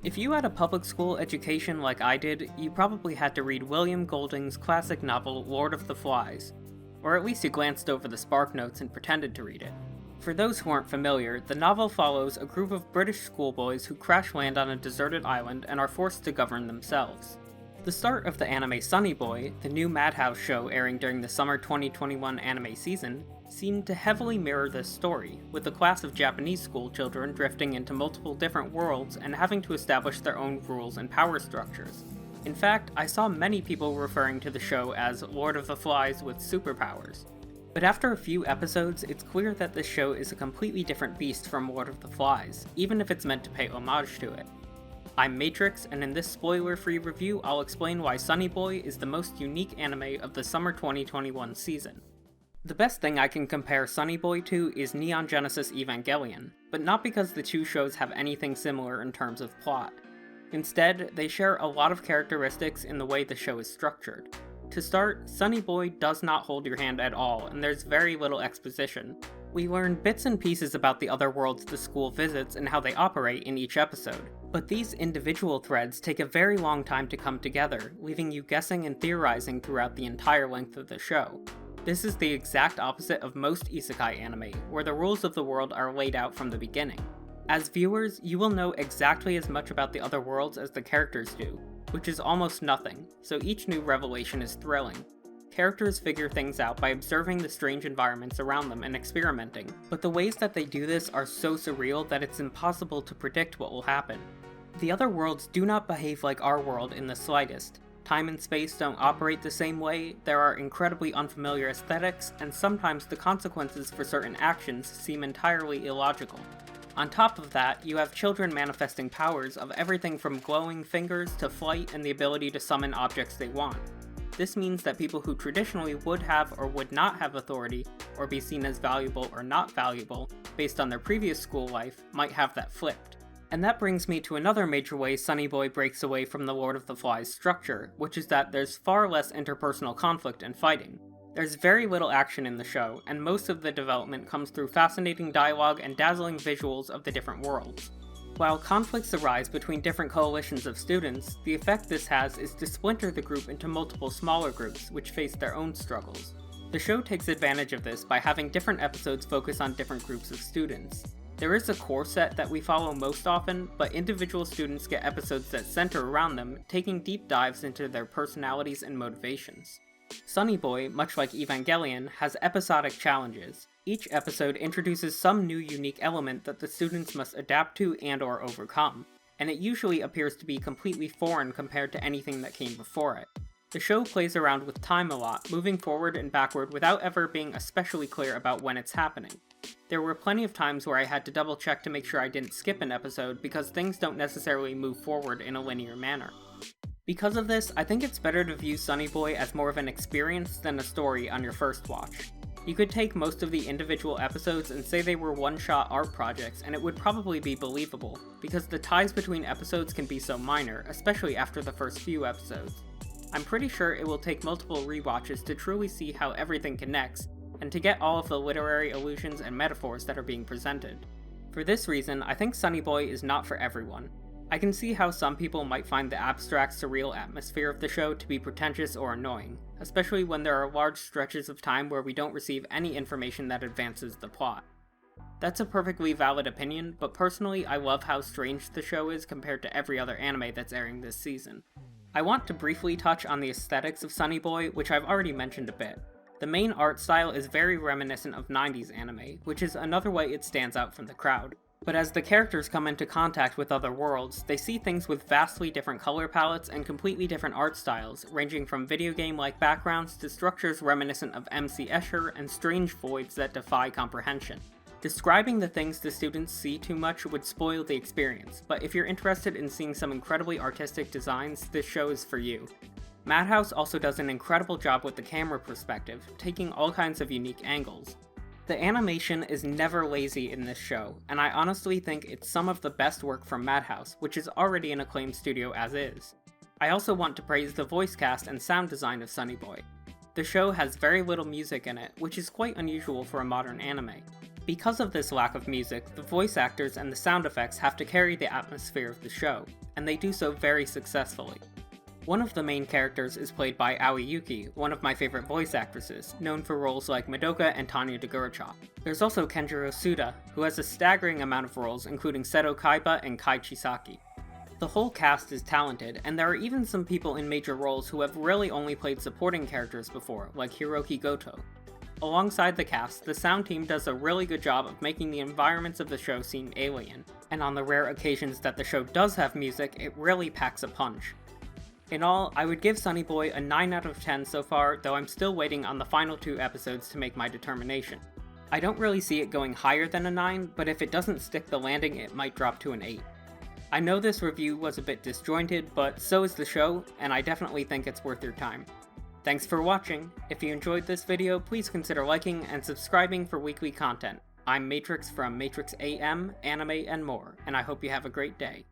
If you had a public school education like I did, you probably had to read William Golding's classic novel Lord of the Flies, or at least you glanced over the spark notes and pretended to read it. For those who aren't familiar, the novel follows a group of British schoolboys who crash land on a deserted island and are forced to govern themselves. The start of the anime Sonny Boy, the new Madhouse show airing during the summer 2021 anime season, seemed to heavily mirror this story, with a class of Japanese school children drifting into multiple different worlds and having to establish their own rules and power structures. In fact, I saw many people referring to the show as Lord of the Flies with superpowers. But after a few episodes, it's clear that this show is a completely different beast from Lord of the Flies, even if it's meant to pay homage to it. I'm Matrix, and in this spoiler-free review, I'll explain why Sonny Boy is the most unique anime of the summer 2021 season. The best thing I can compare Sonny Boy to is Neon Genesis Evangelion, but not because the two shows have anything similar in terms of plot. Instead, they share a lot of characteristics in the way the show is structured. To start, Sonny Boy does not hold your hand at all, and there's very little exposition. We learn bits and pieces about the other worlds the school visits and how they operate in each episode, but these individual threads take a very long time to come together, leaving you guessing and theorizing throughout the entire length of the show. This is the exact opposite of most isekai anime, where the rules of the world are laid out from the beginning. As viewers, you will know exactly as much about the other worlds as the characters do, which is almost nothing, so each new revelation is thrilling. Characters figure things out by observing the strange environments around them and experimenting, but the ways that they do this are so surreal that it's impossible to predict what will happen. The other worlds do not behave like our world in the slightest. Time and space don't operate the same way, there are incredibly unfamiliar aesthetics, and sometimes the consequences for certain actions seem entirely illogical. On top of that, you have children manifesting powers of everything from glowing fingers to flight and the ability to summon objects they want. This means that people who traditionally would have or would not have authority, or be seen as valuable or not valuable, based on their previous school life, might have that flipped. And that brings me to another major way Sonny Boy breaks away from the Lord of the Flies structure, which is that there's far less interpersonal conflict and fighting. There's very little action in the show, and most of the development comes through fascinating dialogue and dazzling visuals of the different worlds. While conflicts arise between different coalitions of students, the effect this has is to splinter the group into multiple smaller groups, which face their own struggles. The show takes advantage of this by having different episodes focus on different groups of students. There is a core set that we follow most often, but individual students get episodes that center around them, taking deep dives into their personalities and motivations. Sonny Boy, much like Evangelion, has episodic challenges. Each episode introduces some new unique element that the students must adapt to and/or overcome, and it usually appears to be completely foreign compared to anything that came before it. The show plays around with time a lot, moving forward and backward without ever being especially clear about when it's happening. There were plenty of times where I had to double check to make sure I didn't skip an episode because things don't necessarily move forward in a linear manner. Because of this, I think it's better to view Sonny Boy as more of an experience than a story on your first watch. You could take most of the individual episodes and say they were one-shot art projects, and it would probably be believable, because the ties between episodes can be so minor, especially after the first few episodes. I'm pretty sure it will take multiple rewatches to truly see how everything connects, and to get all of the literary allusions and metaphors that are being presented. For this reason, I think Sonny Boy is not for everyone. I can see how some people might find the abstract, surreal atmosphere of the show to be pretentious or annoying, especially when there are large stretches of time where we don't receive any information that advances the plot. That's a perfectly valid opinion, but personally I love how strange the show is compared to every other anime that's airing this season. I want to briefly touch on the aesthetics of Sonny Boy, which I've already mentioned a bit. The main art style is very reminiscent of 90s anime, which is another way it stands out from the crowd. But as the characters come into contact with other worlds, they see things with vastly different color palettes and completely different art styles, ranging from video game-like backgrounds to structures reminiscent of MC Escher and strange voids that defy comprehension. Describing the things the students see too much would spoil the experience, but if you're interested in seeing some incredibly artistic designs, this show is for you. Madhouse also does an incredible job with the camera perspective, taking all kinds of unique angles. The animation is never lazy in this show, and I honestly think it's some of the best work from Madhouse, which is already an acclaimed studio as is. I also want to praise the voice cast and sound design of Sonny Boy. The show has very little music in it, which is quite unusual for a modern anime. Because of this lack of music, the voice actors and the sound effects have to carry the atmosphere of the show, and they do so very successfully. One of the main characters is played by Aoi Yuki, one of my favorite voice actresses, known for roles like Madoka and Tanya Deguracha. There's also Kenjiro Suda, who has a staggering amount of roles including Seto Kaiba and Kai Chisaki. The whole cast is talented, and there are even some people in major roles who have really only played supporting characters before, like Hiroki Goto. Alongside the cast, the sound team does a really good job of making the environments of the show seem alien, and on the rare occasions that the show does have music, it really packs a punch. In all, I would give Sonny Boy a 9 out of 10 so far, though I'm still waiting on the final 2 episodes to make my determination. I don't really see it going higher than a 9, but if it doesn't stick the landing, it might drop to an 8. I know this review was a bit disjointed, but so is the show, and I definitely think it's worth your time. Thanks for watching! If you enjoyed this video, please consider liking and subscribing for weekly content. I'm Matrix from Matrix AM, Anime, and more, and I hope you have a great day.